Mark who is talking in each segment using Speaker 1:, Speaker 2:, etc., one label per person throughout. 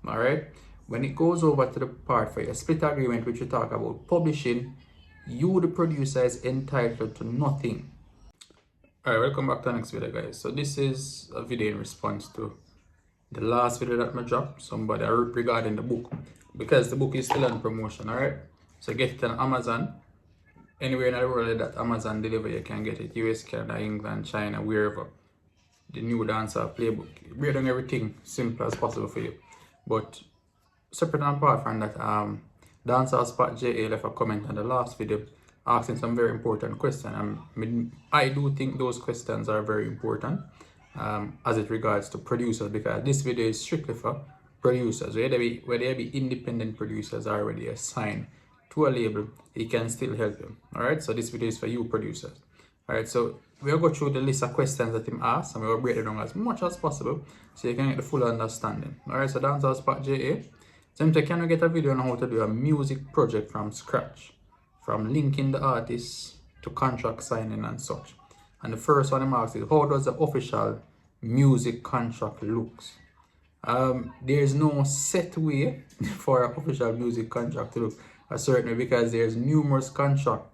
Speaker 1: All right. When it goes over to the part for your split agreement, which you talk about publishing, you, the producer, is entitled to nothing. All right, welcome back to the next video, guys. So this is a video in response to the last video that I dropped, somebody regarding the book, because the book is still on promotion. All right. So get it on Amazon. Anywhere in the world that Amazon deliver, you can get it. US, Canada, England, China, wherever. The new Dancehall playbook. Break down everything simple as possible for you. But separate and apart from that, Dancehall Spot JA left a comment on the last video asking some very important questions. I do think those questions are very important as it regards to producers, because this video is strictly for producers. Whether they be independent producers are already assigned to a label, it can still help you. Alright, so this video is for you producers. Alright, so we'll go through the list of questions that him asked and we'll break it down as much as possible so you can get the full understanding. Alright, so Dancehall Spot JA. So can you get a video on how to do a music project from scratch, from linking the artist to contract signing and such. And the first one I'm asking is, how does the official music contract looks? There is no set way for an official music contract to look a certain way, because there's numerous contracts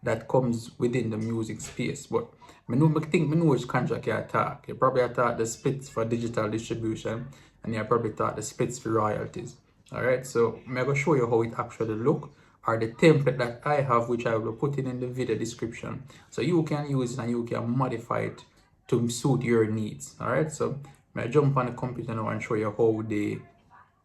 Speaker 1: that comes within the music space. But I know which contract you talk. You probably talk the splits for digital distribution, and you probably talk the splits for royalties. Alright, so I'm going to show you how it actually look, or the template that I have, which I will put in the video description. So you can use it and you can modify it to suit your needs. Alright, so I'm going to jump on the computer now and show you how the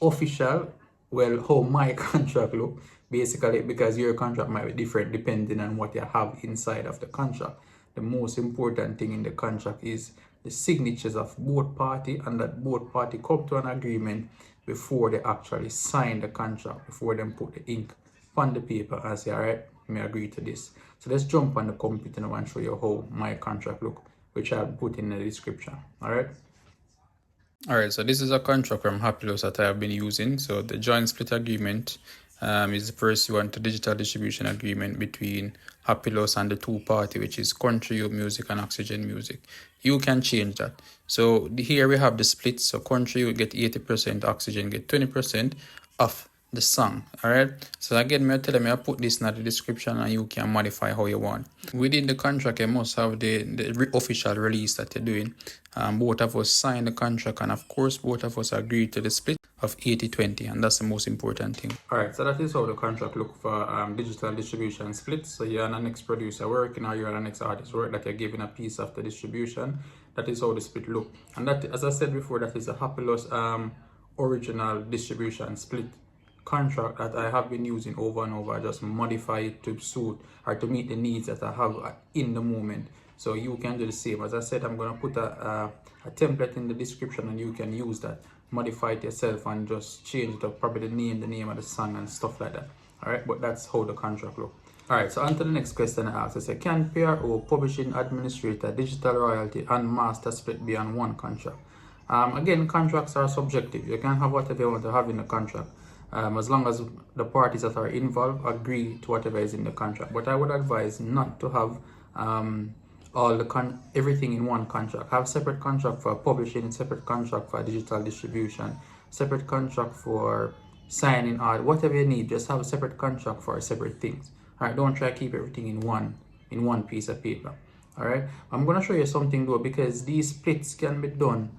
Speaker 1: official, well, how my contract look, basically, because your contract might be different depending on what you have inside of the contract. The most important thing in the contract is the signatures of both parties, and that both parties come to an agreement before they actually sign the contract, before they put the ink on the paper and say, all right, I agree to this. So let's jump on the computer now and show you how my contract look, which I'll put in the description. All right. Alright, so this is a contract from Happylos that I have been using. So the joint split agreement is the first one to digital distribution agreement between Happylos and the two party, which is Country Youth Music and Oxygen Music. You can change that. So here we have the split. So Country Youth get 80%, Oxygen get 20% of the song. Alright, so again, I tell them I put this in the description and you can modify how you want. Within the contract, you must have the official release that you're doing. Both of us sign the contract, and of course both of us agree to the split of 80-20, and that's the most important thing. Alright, so that is how the contract look for digital distribution split. So you're an next producer working, or you're an next artist work that you're giving a piece of the distribution. That is how the split look. And that, as I said before, that is a Happylos original distribution split contract that I have been using over and over. I just modify it to suit or to meet the needs that I have in the moment. So you can do the same. As I said, I'm going to put a template in the description, and you can use that, modify it yourself and just change it up, probably the name of the song and stuff like that. All right, but that's how the contract look. All right, so on to the next question I asked. I said, can PRO, publishing administrator, digital royalty and master split be on one contract? Again, contracts are subjective. You can have whatever you want to have in the contract, as long as the parties that are involved agree to whatever is in the contract. But I would advise not to have everything in one contract. Have separate contract for publishing, separate contract for digital distribution, separate contract for signing art, whatever you need. Just have a separate contract for separate things. All right, don't try to keep everything in one piece of paper. All right, I'm gonna show you something though, because these splits can be done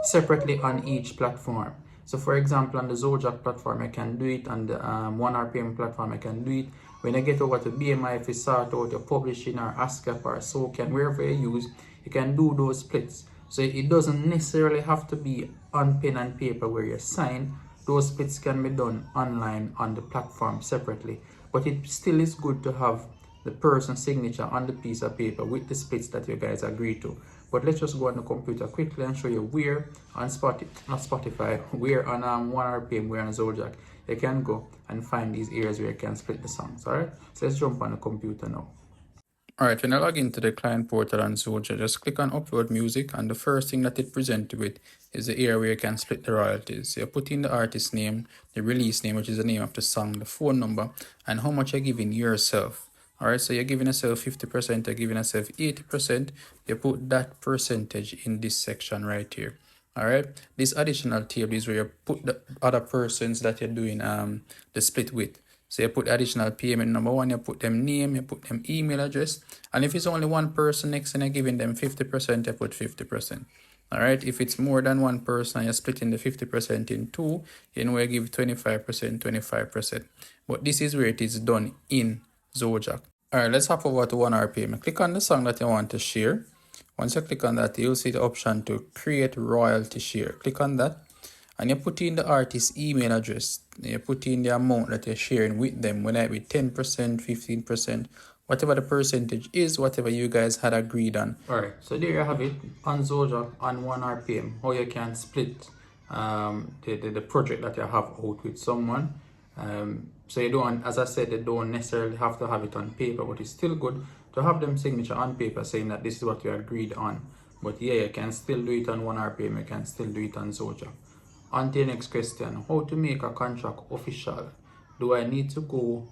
Speaker 1: separately on each platform. So for example, on the Zojak platform, I can do it. On the 1RPM platform, I can do it. When I get over to BMI, if you sort out your publishing or ASCAP or SoCan, wherever you use, you can do those splits. So it doesn't necessarily have to be on pen and paper where you sign. Those splits can be done online on the platform separately. But it still is good to have the person's signature on the piece of paper with the splits that you guys agree to. But let's just go on the computer quickly and show you where on Spotify, where on 1RPM, where on Zojak, you can go and find these areas where you can split the songs. All right, so let's jump on the computer now. All right, when I log into the client portal on Zojak, just click on upload music, and the first thing that it presents you with is the area where you can split the royalties. So you put in the artist name, the release name, which is the name of the song, the phone number, and how much you're giving yourself. All right, so you're giving yourself 50%, you're giving yourself 80%. You put that percentage in this section right here. All right. This additional table is where you put the other persons that you're doing the split with. So you put additional payment number one, you put them name, you put them email address. And if it's only one person next and you're giving them 50%, you put 50%. All right. If it's more than one person, you're splitting the 50% in two, you know, you give 25%, 25%. But this is where it is done in Zojak. All right, let's hop over to 1 hour payment. Click on the song that you want to share. Once you click on that, you'll see the option to create royalty share. Click on that and you put in the artist's email address. You put in the amount that you're sharing with them, whether it be 10%, 15%, whatever the percentage is, whatever you guys had agreed on. Alright, so there you have it on Zojak on 1 RPM, how you can split the project that you have out with someone. So you don't, as I said, they don't necessarily have to have it on paper, but it's still good to have them signature on paper saying that this is what you agreed on. But yeah, you can still do it on 1 RPM, you can still do it on Zojak. On to the next question, how to make a contract official? Do I need to go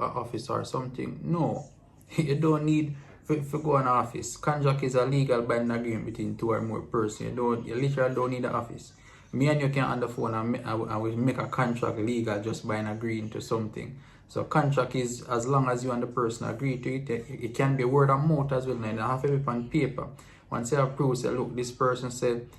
Speaker 1: office or something? No, you don't need to go an office. Contract is a legal binding agreement between two or more persons. You literally don't need an office. Me and you can on the phone and we make a contract legal just by agreeing to something. So contract is as long as you and the person agree to it. It can be word of mouth as well. And you have to be on paper. Once you approve, say, look, this person said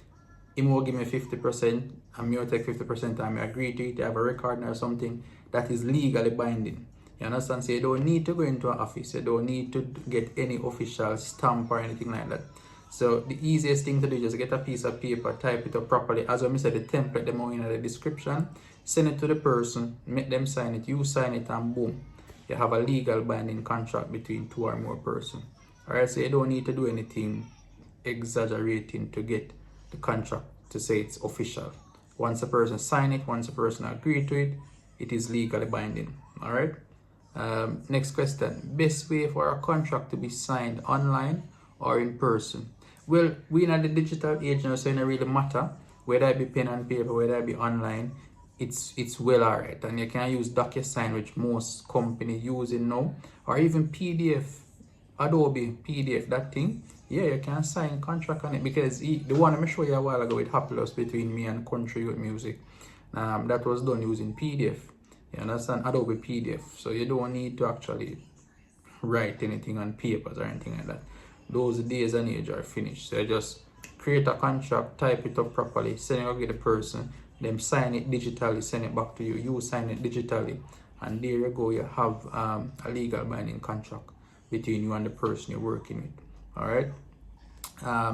Speaker 1: he will give me 50% and me will take 50% and I agree to it. You have a record or something that is legally binding. You understand? So you don't need to go into an office. You don't need to get any official stamp or anything like that. So the easiest thing to do is just get a piece of paper, type it up properly. As I said, the template them out in the description. Send it to the person, make them sign it, you sign it, and boom. You have a legal binding contract between two or more persons. Alright, so you don't need to do anything exaggerating to get the contract to say it's official. Once a person sign it, once a person agree to it, it is legally binding. All right. Next question: best way for a contract to be signed online or in person? Well, we in the digital age now, so it doesn't really matter whether it be pen and paper, whether it be online. It's well alright, and you can use DocuSign, which most companies using now, or even PDF, Adobe PDF, that thing. Yeah, you can sign contract on it because the one I showed you a while ago with Hapless between me and Country Youth Music, that was done using PDF. You understand? Adobe PDF. So you don't need to actually write anything on papers or anything like that. Those days and age are finished. So you just create a contract, type it up properly, send it to the person, them sign it digitally, send it back to you, you sign it digitally, and there you go, you have a legal binding contract between you and the person you're working with. All right.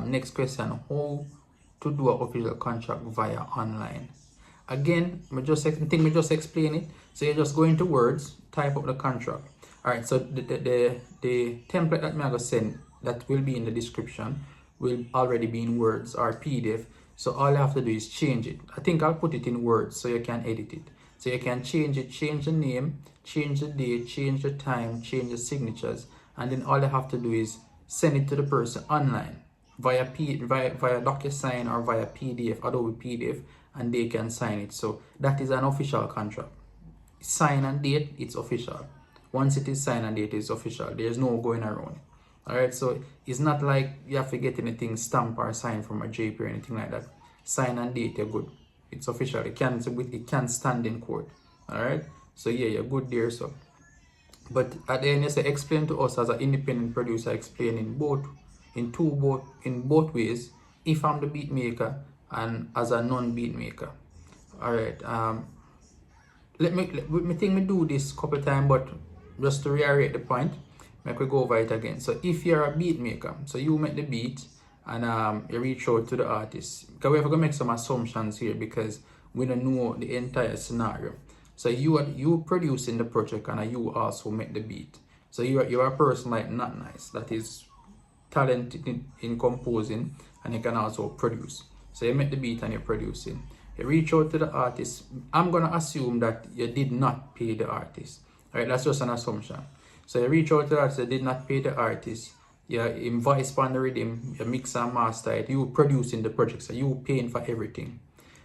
Speaker 1: Next question: how to do an official contract via online? Again, I just explain it. So you just go into Words, type up the contract. All right. So the template that I'm gonna send that will be in the description will already be in Words or PDF. So all you have to do is change it. I think I'll put it in Words so you can edit it. So you can change it, change the name, change the date, change the time, change the signatures, and then all you have to do is send it to the person online via DocuSign or via PDF, Adobe PDF, and they can sign it. So that is an official contract. Sign and date, it's official. Once it is signed and date, it's official. There's no going around. Alright, so it's not like you have to get anything stamped or signed from a JP or anything like that. Sign and date, you're good. It's official. It can stand in court. Alright, so yeah, you're good there. So, but at the end, you say explain to us as an independent producer, explain in both ways. If I'm the beat maker and as a non-beat maker. Alright, let me think me do this couple times, but just to reiterate the point, make we go over it again. So if you're a beat maker, so you make the beat and you reach out to the artist, because we have to make some assumptions here because we don't know the entire scenario. So you producing the project and you also make the beat. So you're a person like Not Nice that is talented in composing and you can also produce. So you make the beat and you're producing. You reach out to the artist. I'm gonna assume that you did not pay the artist. Alright, that's just an assumption. So you reach out to the artist, you did not pay the artist. You invoice on the rhythm, you mix and master it, you producing the project, so you paying for everything.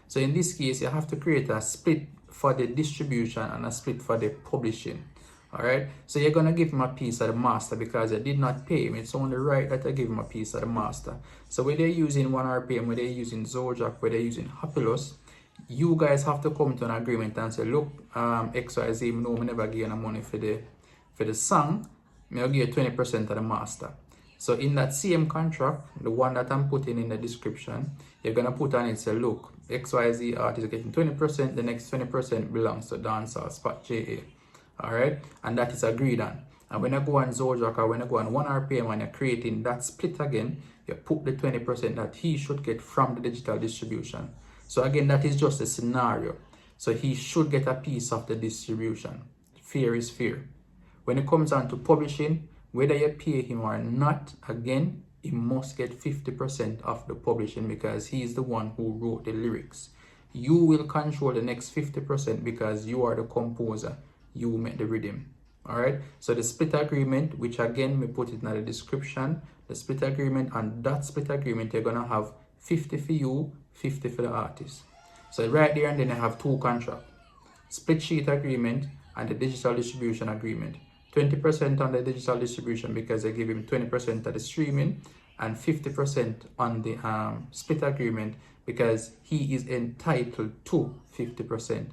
Speaker 1: So in this case, you have to create a split for the distribution and a split for the publishing. All right, so you're gonna give him a piece of the master because you did not pay him. It's only right that I give him a piece of the master. So whether you're using 1 RPM, whether you're using Zodiac, whether you're using Hapilus, you guys have to come to an agreement and say, look, XYZ, even though I never give you no money for the song, I'll give you 20% of the master. So in that same contract, the one that I'm putting in the description, you're gonna put on it, say, look, XYZ artist is getting 20%, the next 20% belongs to Dancehall Spot JA. Alright, and that is agreed on. And when I go on Zodiac or when I go on 1 RPM and you're creating that split again, you put the 20% that he should get from the digital distribution. So again, that is just a scenario. So he should get a piece of the distribution. Fair is fair. When it comes on to publishing, whether you pay him or not, again, he must get 50% of the publishing because he is the one who wrote the lyrics. You will control the next 50% because you are the composer. You make the rhythm. Alright, so the split agreement, which again we put it in the description, the split agreement, and that split agreement you're gonna have 50 for you, 50 for the artist. So right there, and then you have two contracts: split sheet agreement and the digital distribution agreement. 20% on the digital distribution because they give him 20% of the streaming, and 50% on the split agreement because he is entitled to 50%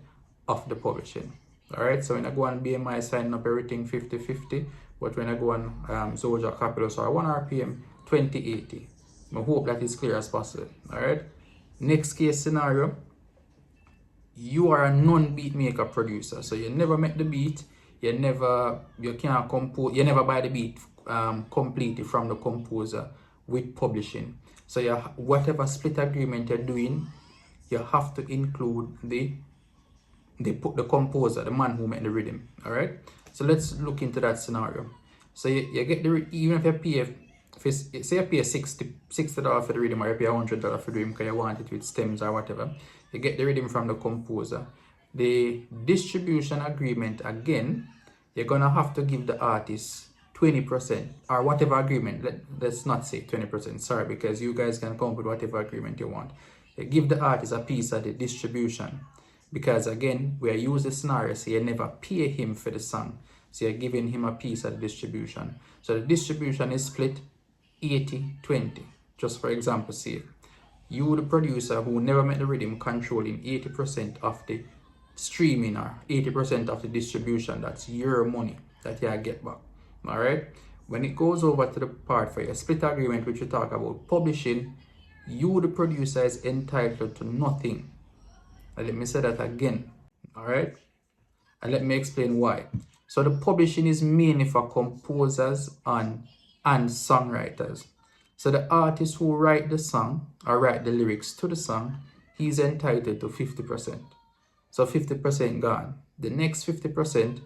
Speaker 1: of the publishing. Alright, so when I go on BMI, signing up everything 50-50, but when I go on Zodiac, Hapilus or 1 RPM, 20-80. I hope that is clear as possible. Alright, next case scenario, you are a non-beat maker producer, so you never make the beat, you can't compose, you never buy the beat completely from the composer with publishing. So whatever split agreement you're doing, you have to include the composer, the man who made the rhythm. All right, so let's look into that scenario. So you get the, even if you pay, say you pay $60 for the rhythm, or you pay $100 for the rhythm because you want it with stems or whatever, you get the rhythm from the composer. The distribution agreement, again, you're gonna have to give the artist 20% or whatever agreement. Let's not say 20%, sorry, because you guys can come up with whatever agreement you want. You give the artist a piece of the distribution. Because again, we are using the scenario, so you never pay him for the song. So you're giving him a piece of the distribution. So the distribution is split 80-20. Just for example, say you, the producer who never met the rhythm, controlling 80% of the streaming or 80% of the distribution. That's your money that you get back. Alright? When it goes over to the part for your split agreement, which you talk about publishing, you, the producer, is entitled to nothing. Let me say that again. Alright, and let me explain why. So the publishing is mainly for composers and songwriters. So the artist who write the song or write the lyrics to the song, he's entitled to 50%. So 50% gone. The next 50%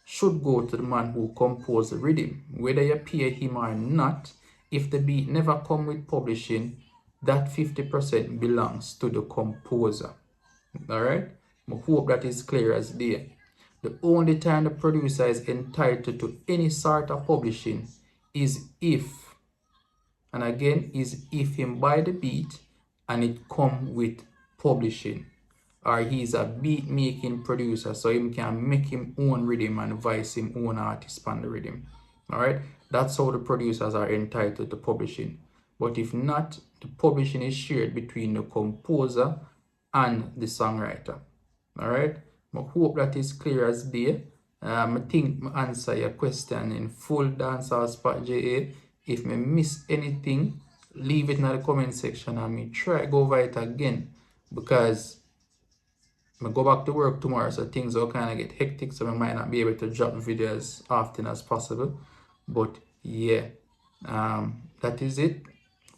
Speaker 1: should go to the man who composed the rhythm. Whether you pay him or not, if the beat never come with publishing, that 50% belongs to the composer. Alright, I hope that is clear as day. The only time the producer is entitled to any sort of publishing is if, and again, is if him buy the beat and it come with publishing, or he's a beat making producer, so him can make him own rhythm and vice him own artist on the rhythm. Alright, that's how the producers are entitled to publishing. But if not, the publishing is shared between the composer and the songwriter. Alright, I hope that is clear as day. I think I answer your question in full, Dancehall Spot JA. If I miss anything, leave it in the comment section and me try go over it again, because I go back to work tomorrow, so things will kind of get hectic, so I might not be able to drop videos often as possible. But yeah, that is it.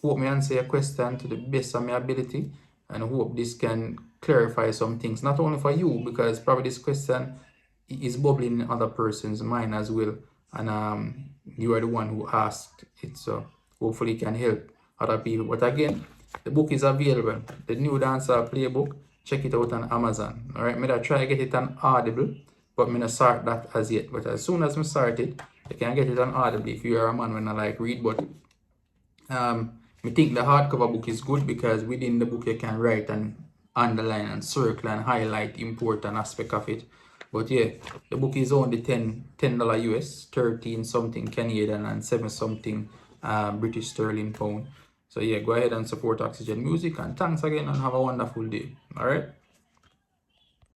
Speaker 1: Hope me answer your question to the best of my ability, and I hope this can clarify some things, not only for you, because probably this question is bubbling in other person's mind as well, and you are the one who asked it, so hopefully it can help other people. But again, the book is available, the new Dancehall playbook. Check it out on Amazon. Alright, I try to get it on Audible, but I'm not start that as yet. But as soon as I start it, you can get it on Audible if you are a man when I like read. But I think the hardcover book is good because within the book you can write and underline and circle and highlight important aspect of it. But yeah, the book is only $10 US, 13 something Canadian, and 7 something British sterling pound. So yeah, go ahead and support Oxygen Music, and thanks again, and have a wonderful day. All right.